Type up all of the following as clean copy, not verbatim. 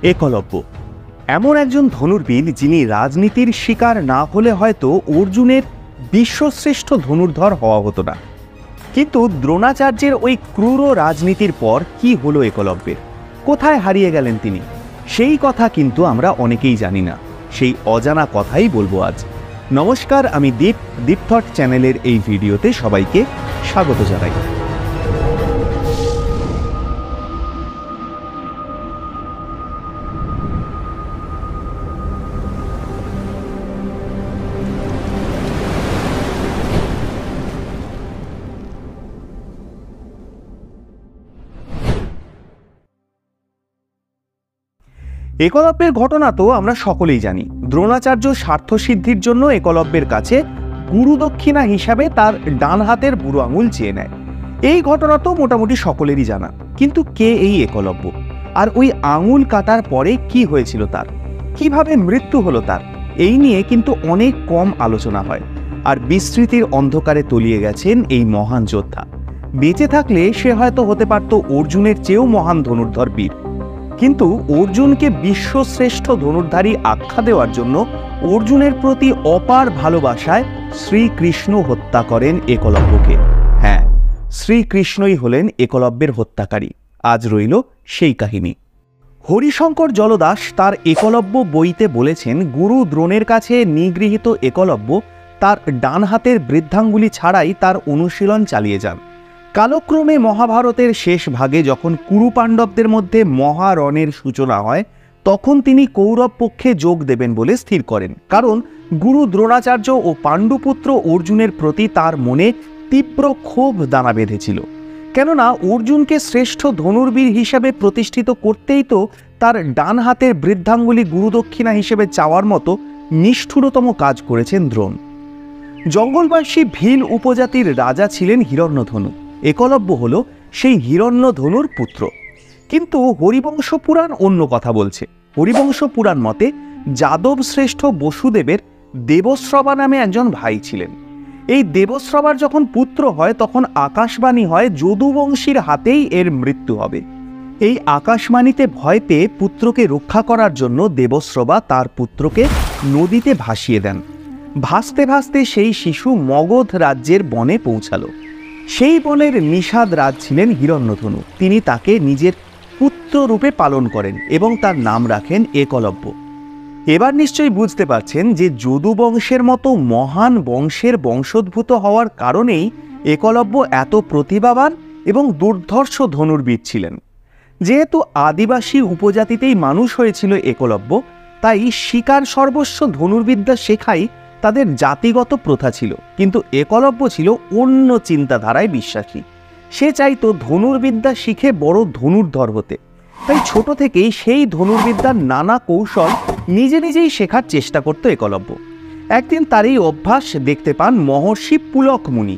একলব্য এমন একজন ধনুর্বীর যিনি রাজনীতির শিকার না হলে হয়তো অর্জুনের বিশ্বশ্রেষ্ঠ ধনুর্ধর হওয়া হতো না। কিন্তু দ্রোণাচার্যের ওই ক্রূর রাজনীতির পর কি হলো একলব্যের, কোথায় হারিয়ে গেলেন তিনি, সেই কথা কিন্তু আমরা অনেকেই জানি না। সেই অজানা কথাই বলবো আজ। নমস্কার, আমি দীপ থট চ্যানেলের এই ভিডিওতে সবাইকে স্বাগত জানাই। একলব্যের ঘটনা তো আমরা সকলেই জানি। দ্রোণাচার্য স্বার্থসিদ্ধির জন্য একলব্যের কাছে গুরুদক্ষিণা হিসাবে তার ডান হাতের বুড়ো আঙুল চেয়ে নেয়। এই ঘটনা তো মোটামুটি সকলেরই জানা। কিন্তু কে এই একলব্য, আর ওই আঙুল কাটার পরে কি হয়েছিল তার, কিভাবে মৃত্যু হলো তার, এই নিয়ে কিন্তু অনেক কম আলোচনা হয়। আর বিস্মৃতির অন্ধকারে তলিয়ে গেছেন এই মহান যোদ্ধা। বেঁচে থাকলে সে হয়তো হতে পারত অর্জুনের চেয়েও মহান ধনুর্ধর বীর। কিন্তু অর্জুনকে বিশ্বশ্রেষ্ঠ ধনুর্ধারী আখ্যা দেওয়ার জন্য অর্জুনের প্রতি অপার ভালোবাসায় শ্রীকৃষ্ণ হত্যা করেন একলব্যকে। হ্যাঁ, শ্রীকৃষ্ণই হলেন একলব্যের হত্যাকারী। আজ রইল সেই কাহিনী। হরিশঙ্কর জলদাস তার একলব্য বইতে বলেছেন, গুরু দ্রোণের কাছে নিগৃহীত একলব্য তার ডান হাতের বৃদ্ধাঙ্গুলি ছাড়াই তার অনুশীলন চালিয়ে যান। কালক্রমে মহাভারতের শেষ ভাগে যখন কুরু পাণ্ডবদের মধ্যে মহারণের সূচনা হয়, তখন তিনি কৌরব পক্ষে যোগ দেবেন বলে স্থির করেন। কারণ গুরু দ্রোণাচার্য ও পাণ্ডুপুত্র অর্জুনের প্রতি তার মনে তীব্র ক্ষোভ দানা বেঁধেছিল। কেননা অর্জুনকে শ্রেষ্ঠ ধনুর্বীর হিসেবে প্রতিষ্ঠিত করতেই তো তার ডান হাতের বৃদ্ধাঙ্গুলি গুরুদক্ষিণা হিসেবে চাওয়ার মতো নিষ্ঠুরতম কাজ করেছেন দ্রোণ। জঙ্গলবাসী ভীল উপজাতির রাজা ছিলেন হিরণ্যধনু। একলব্য হল সেই হিরণ্যধনুর পুত্র। কিন্তু হরিবংশ পুরাণ অন্য কথা বলছে। হরিবংশ পুরাণ মতে যাদব শ্রেষ্ঠ বসুদেবের দেবশ্রবা নামে একজন ভাই ছিলেন। এই দেবশ্রবার যখন পুত্র হয়, তখন আকাশবাণী হয় যদুবংশীর হাতেই এর মৃত্যু হবে। এই আকাশবাণীতে ভয় পেয়ে পুত্রকে রক্ষা করার জন্য দেবশ্রবা তার পুত্রকে নদীতে ভাসিয়ে দেন। ভাসতে ভাসতে সেই শিশু মগধ রাজ্যের বনে পৌঁছালো। সেই বনের নিষাদ রাজ ছিলেন হিরণ্যধনু। তিনি তাকে নিজের পুত্র রূপে পালন করেন এবং তার নাম রাখেন একলব্য। এবার নিশ্চয়ই বুঝতে পারছেন যে যদু বংশের মতো মহান বংশের বংশোদ্ভূত হওয়ার কারণেই একলব্য এত প্রতিভাবান এবং দুর্ধর্ষ ধনুর্বীর ছিলেন। যেহেতু আদিবাসী উপজাতিতেই মানুষ হয়েছিল একলব্য, তাই শিকার সর্বস্ব ধনুর্বিদ্যা শেখাই তাদের জাতিগত প্রথা ছিল। কিন্তু একলব্য ছিল অন্য চিন্তাধারায় বিশ্বাসী। সে চাইতো ধনুর্বিদ্যা শিখে বড় ধনুর্ধর হতে। তাই ছোট থেকেই সেই ধনুর্বিদ্যার নানা কৌশল নিজেই শেখার চেষ্টা করত একলব্য। একদিন তার এই অভ্যাস দেখতে পান মহর্ষি পুলক মুনি।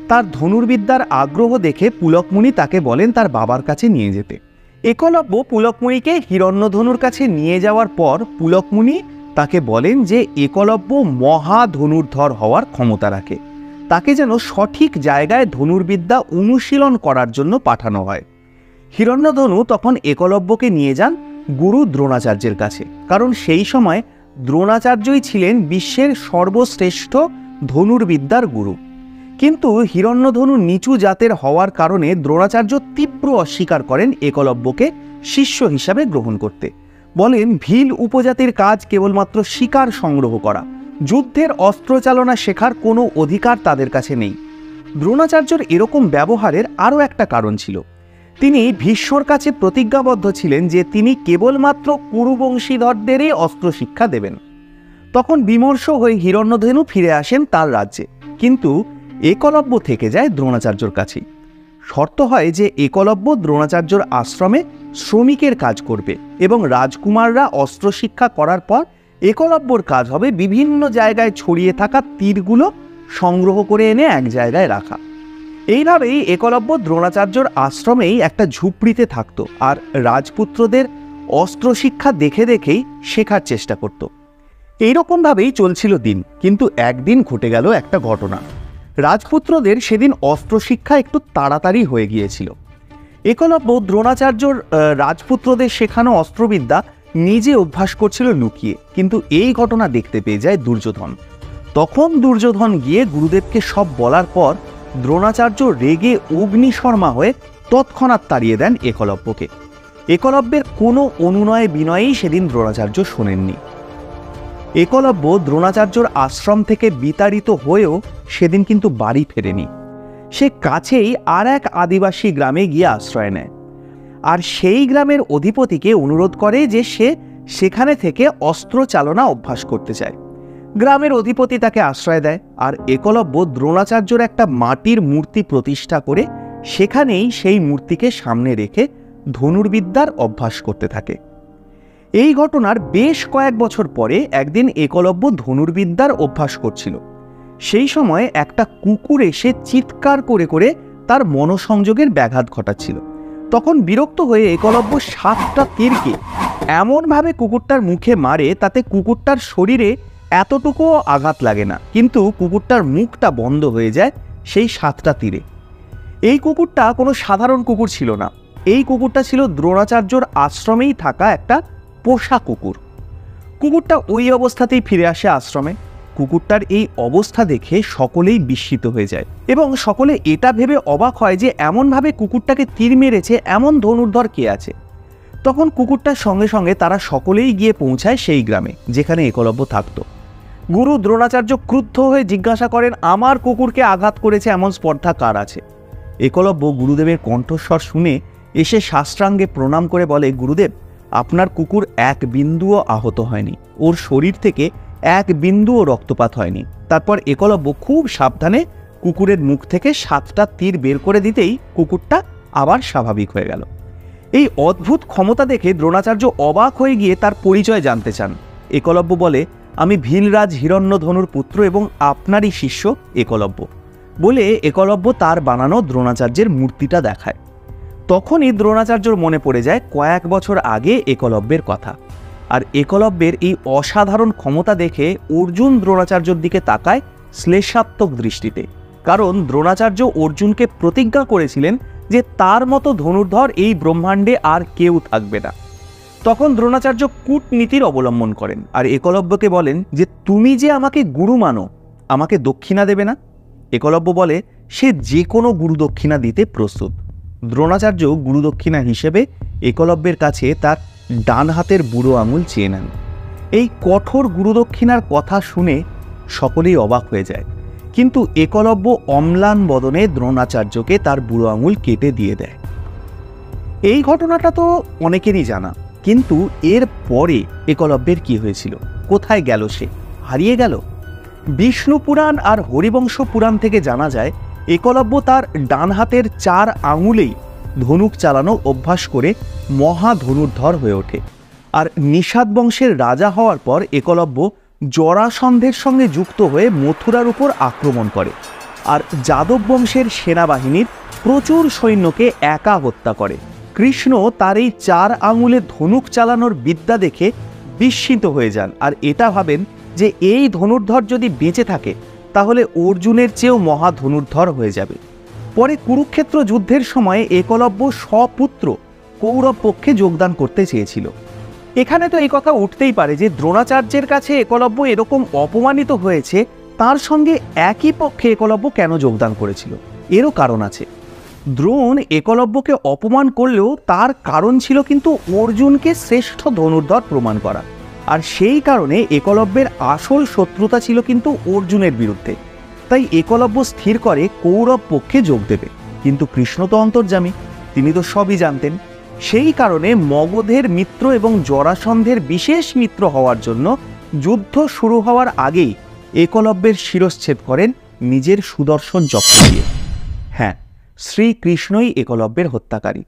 তার ধনুর্বিদ্যার আগ্রহ দেখে পুলক মুনি তাকে বলেন তার বাবার কাছে নিয়ে যেতে। একলব্য পুলক মুনিকে হিরণ্যধনুর কাছে নিয়ে যাওয়ার পর পুলক মুনি তাকে বলেন যে একলব্য মহা ধনুর্ধর হওয়ার ক্ষমতা রাখে। তাকে যেন সঠিক জায়গায় ধনুর্বিদ্যা অনুশীলন করার জন্য পাঠানো হয়। হিরণ্যধনু তখন একলব্যকে নিয়ে যান গুরু দ্রোণাচার্যের কাছে। কারণ সেই সময় দ্রোণাচার্যই ছিলেন বিশ্বের সর্বশ্রেষ্ঠ ধনুর্বিদ্যার গুরু। কিন্তু হিরণ্যধনু নিচু জাতের হওয়ার কারণে দ্রোণাচার্য তীব্র অস্বীকার করেন একলব্যকে শিষ্য হিসাবে গ্রহণ করতে। বলেন, ভীল উপজাতির কাজ কেবলমাত্র শিকার সংগ্রহ করা, যুদ্ধের অস্ত্রচালনা শেখার কোনো অধিকার তাদের কাছে নেই। দ্রোণাচার্যর এরকম ব্যবহারের আরও একটা কারণ ছিল। তিনি ভীষ্মর কাছে প্রতিজ্ঞাবদ্ধ ছিলেন যে তিনি কেবলমাত্র কুরুবংশীধরদেরই অস্ত্র শিক্ষা দেবেন। তখন বিমর্ষ হয়ে হিরণ্যধনু ফিরে আসেন তার রাজ্যে। কিন্তু একলব্য থেকে যায় দ্রোণাচার্যর কাছেই। শর্ত হয় যে একলব্য দ্রোণাচার্যর আশ্রমে শ্রমিকের কাজ করবে এবং রাজকুমাররা অস্ত্র শিক্ষা করার পর একলব্যর কাজ হবে বিভিন্ন জায়গায় ছড়িয়ে থাকা তীরগুলো সংগ্রহ করে এনে এক জায়গায় রাখা। এইভাবেই একলব্য দ্রোণাচার্যর আশ্রমেই একটা ঝুপড়িতে থাকতো আর রাজপুত্রদের অস্ত্র শিক্ষা দেখে দেখেই শেখার চেষ্টা করত। এইরকমভাবেই চলছিল দিন। কিন্তু একদিন ঘটে গেল একটা ঘটনা। রাজপুত্রদের সেদিন অস্ত্র শিক্ষা একটু তাড়াতাড়ি হয়ে গিয়েছিল। একলব্য দ্রোণাচার্যর রাজপুত্রদের শেখানো অস্ত্রবিদ্যা নিজে অভ্যাস করছিল লুকিয়ে, কিন্তু এই ঘটনা দেখতে পেয়ে যায় দুর্যোধন। তখন দুর্যোধন গিয়ে গুরুদেবকে সব বলার পর দ্রোণাচার্য রেগে অগ্নিশর্মা হয়ে তৎক্ষণাৎ তাড়িয়ে দেন একলব্যকে। একলব্যের কোনো অনুনয়ে বিনয়েই সেদিন দ্রোণাচার্য শোনেননি। একলব্য দ্রোণাচার্যর আশ্রম থেকে বিতাড়িত হয়েও সেদিন কিন্তু বাড়ি ফেরেনি। সে কাছেই আর এক আদিবাসী গ্রামে গিয়ে আশ্রয় নেয়, আর সেই গ্রামের অধিপতিকে অনুরোধ করে যে সে সেখানে থেকে অস্ত্র চালনা অভ্যাস করতে চায়। গ্রামের অধিপতি তাকে আশ্রয় দেয়, আর একলব্য দ্রোণাচার্যর একটা মাটির মূর্তি প্রতিষ্ঠা করে সেখানেই সেই মূর্তিকে সামনে রেখে ধনুর্বিদ্যার অভ্যাস করতে থাকে। এই ঘটনার বেশ কয়েক বছর পরে একদিন একলব্য ধনুর্বিদ্যার অভ্যাস করছিল। সেই সময় একটা কুকুর এসে চিৎকার করে করে তার মনোসংযোগের ব্যাঘাত ঘটাচ্ছিল। তখন বিরক্ত হয়ে একলব্য 7টা তীরকে এমনভাবে কুকুরটার মুখে মারে তাতে কুকুরটার শরীরে এতটুকুও আঘাত লাগে না, কিন্তু কুকুরটার মুখটা বন্ধ হয়ে যায় সেই 7টা তীরে। এই কুকুরটা কোনো সাধারণ কুকুর ছিল না, এই কুকুরটা ছিল দ্রোণাচার্যর আশ্রমেই থাকা একটা পোষা কুকুর। কুকুরটা ওই অবস্থাতেই ফিরে আসে আশ্রমে। কুকুরটার এই অবস্থা দেখে সকলেই বিস্মিত হয়ে যায় এবং সকলে এটা ভেবে অবাক হয় যে এমনভাবে কুকুরটাকে তীর মেরেছে এমন ধনুর্ধর কে আছে। তখন কুকুরটার সঙ্গে সঙ্গে তারা সকলেই গিয়ে পৌঁছায় সেই গ্রামে যেখানে একলব্য থাকত। গুরু দ্রোণাচার্য ক্রুদ্ধ হয়ে জিজ্ঞাসা করেন, আমার কুকুরকে আঘাত করেছে এমন স্পর্ধা কার আছে? একলব্য গুরুদেবের কণ্ঠস্বর শুনে এসে সাষ্টাঙ্গে প্রণাম করে বলে, গুরুদেব, আপনার কুকুর এক বিন্দুও আহত হয়নি, ওর শরীর থেকে এক বিন্দুও রক্তপাত হয়নি। তারপর একলব্য খুব সাবধানে কুকুরের মুখ থেকে 7টা তীর বের করে দিতেই কুকুরটা আবার স্বাভাবিক হয়ে গেল। এই অদ্ভুত ক্ষমতা দেখে দ্রোণাচার্য অবাক হয়ে গিয়ে তার পরিচয় জানতে চান। একলব্য বলে, আমি ভীলরাজ হিরণ্যধনুর পুত্র এবং আপনারই শিষ্য একলব্য বলে একলব্য তার বানানো দ্রোণাচার্যের মূর্তিটা দেখায়। তখনই দ্রোণাচার্যর মনে পড়ে যায় কয়েক বছর আগে একলব্যের কথা। আর একলব্যের এই অসাধারণ ক্ষমতা দেখে অর্জুন দ্রোণাচার্যর দিকে তাকায় শ্লেষাত্মক দৃষ্টিতে, কারণ দ্রোণাচার্য অর্জুনকে প্রতিজ্ঞা করেছিলেন যে তার মতো ধনুর্ধর এই ব্রহ্মাণ্ডে আর কেউ থাকবে না। তখন দ্রোণাচার্য কূটনীতির অবলম্বন করেন আর একলব্যকে বলেন যে তুমি যে আমাকে গুরু মানো, আমাকে দক্ষিণা দেবে না? একলব্য বলে সে যে কোনো গুরুদক্ষিণা দিতে প্রস্তুত। দ্রোণাচার্য গুরুদক্ষিণা হিসেবে একলব্যের কাছে তার ডান হাতের বুড়ো আঙুল চেয়ে নেন। এই কঠোর গুরুদক্ষিণার কথা শুনে সকলেই অবাক হয়ে যায়, কিন্তু একলব্য অম্লান বদনে দ্রোণাচার্যকে তার বুড়ো আঙুল কেটে দিয়ে দেয়। এই ঘটনাটা তো অনেকেরই জানা, কিন্তু এর পরে একলব্যের কি হয়েছিল? কোথায় গেল সে? হারিয়ে গেল? বিষ্ণু পুরাণ আর হরিবংশ পুরাণ থেকে জানা যায় একলব্য তার ডান হাতের 4 আঙুলেই ধনুক চালানো অভ্যাস করে মহা ধনুর্ধর হয়ে ওঠে। আর নিষাদ বংশের রাজা হওয়ার পর একলব্য জরাসন্ধের সঙ্গে যুক্ত হয়ে মথুরার উপর আক্রমণ করে আর যাদব বংশের সেনাবাহিনীর প্রচুর সৈন্যকে একা হত্যা করে। কৃষ্ণ তার এই 4 আঙুলে ধনুক চালানোর বিদ্যা দেখে বিস্মিত হয়ে যান আর এটা ভাবেন যে এই ধনুর্ধর যদি বেঁচে থাকে তাহলে অর্জুনের চেয়েও মহা ধনুর্ধর হয়ে যাবে। পরে কুরুক্ষেত্র যুদ্ধের সময় একলব্য স্বপুত্র কৌরব পক্ষে যোগদান করতে চেয়েছিল। এখানে তো এই কথা উঠতেই পারে যে দ্রোণাচার্যের কাছে একলব্য এরকম অপমানিত হয়েছে, তার সঙ্গে একই পক্ষে একলব্য কেন যোগদান করেছিল? এরও কারণ আছে। দ্রোণ একলব্যকে অপমান করলেও তার কারণ ছিল কিন্তু অর্জুনকে শ্রেষ্ঠ ধনুর্ধর প্রমাণ করা, আর সেই কারণে একলব্যের আসল শত্রুতা ছিল কিন্তু অর্জুনের বিরুদ্ধে। তাই একলব্য স্থির করে কৌরব পক্ষে যোগ দেবে, কিন্তু কৃষ্ণ তো অন্তর্যামী, তিনি তো সবই জানতেন। সেই কারণে মগধের মিত্র এবং জরাসন্ধের বিশেষ মিত্র হওয়ার জন্য যুদ্ধ শুরু হওয়ার আগেই একলব্যের শিরশ্ছেদ করেন নিজের সুদর্শন চক্র দিয়ে। হ্যাঁ, শ্রীকৃষ্ণই একলব্যের হত্যাকারী।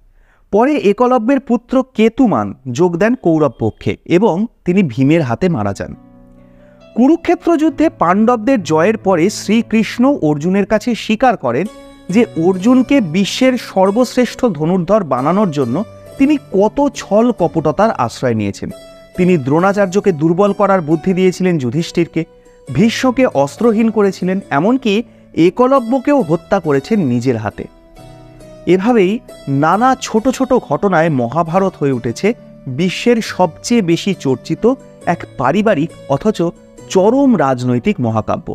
পরে একলব্যের পুত্র কেতুমান যোগ দেন কৌরব পক্ষে এবং তিনি ভীমের হাতে মারা যান। কুরুক্ষেত্র যুদ্ধে পাণ্ডবদের জয়ের পরে শ্রীকৃষ্ণ অর্জুনের কাছে স্বীকার করেন যে অর্জুনকে বিশ্বের সর্বশ্রেষ্ঠ ধনুর্ধর বানানোর জন্য তিনি কত ছল কপটতার আশ্রয় নিয়েছেন। তিনি দ্রোণাচার্যকে দুর্বল করার বুদ্ধি দিয়েছিলেন যুধিষ্ঠিরকে, ভীষ্মকে অস্ত্রহীন করেছিলেন, এমনকি একলব্যকেও হত্যা করেছেন নিজের হাতে। এভাবেই নানা ছোট ছোট ঘটনায় মহাভারত হয়ে উঠেছে বিশ্বের সবচেয়ে বেশি চর্চিত এক পারিবারিক অথচ চরম রাজনৈতিক মহাকাব্য।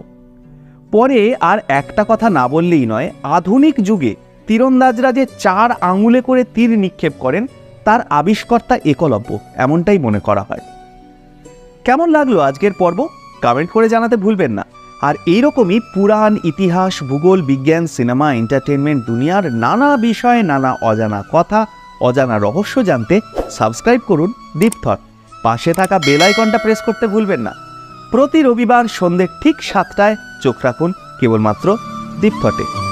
পরে আর একটা কথা না বললেই নয়, আধুনিক যুগে তীরন্দাজরা যে 4 আঙুলে করে তীর নিক্ষেপ করেন তার আবিষ্কর্তা একলব্য, এমনটাই মনে করা হয়। কেমন লাগলো আজকের পর্ব? কমেন্ট করে জানাতে ভুলবেন না। আর এইরকমই পুরাণ, ইতিহাস, ভূগোল, বিজ্ঞান, সিনেমা, এন্টারটেনমেন্ট দুনিয়ার নানা বিষয়ে নানা অজানা কথা, অজানা রহস্য জানতে সাবস্ক্রাইব করুন ডিপ থট। পাশে থাকা বেল আইকনটা প্রেস করতে ভুলবেন না। প্রতি রবিবার সন্ধ্যে ঠিক 7টায় চোখ রাখুন কেবলমাত্র ডিপ থটে।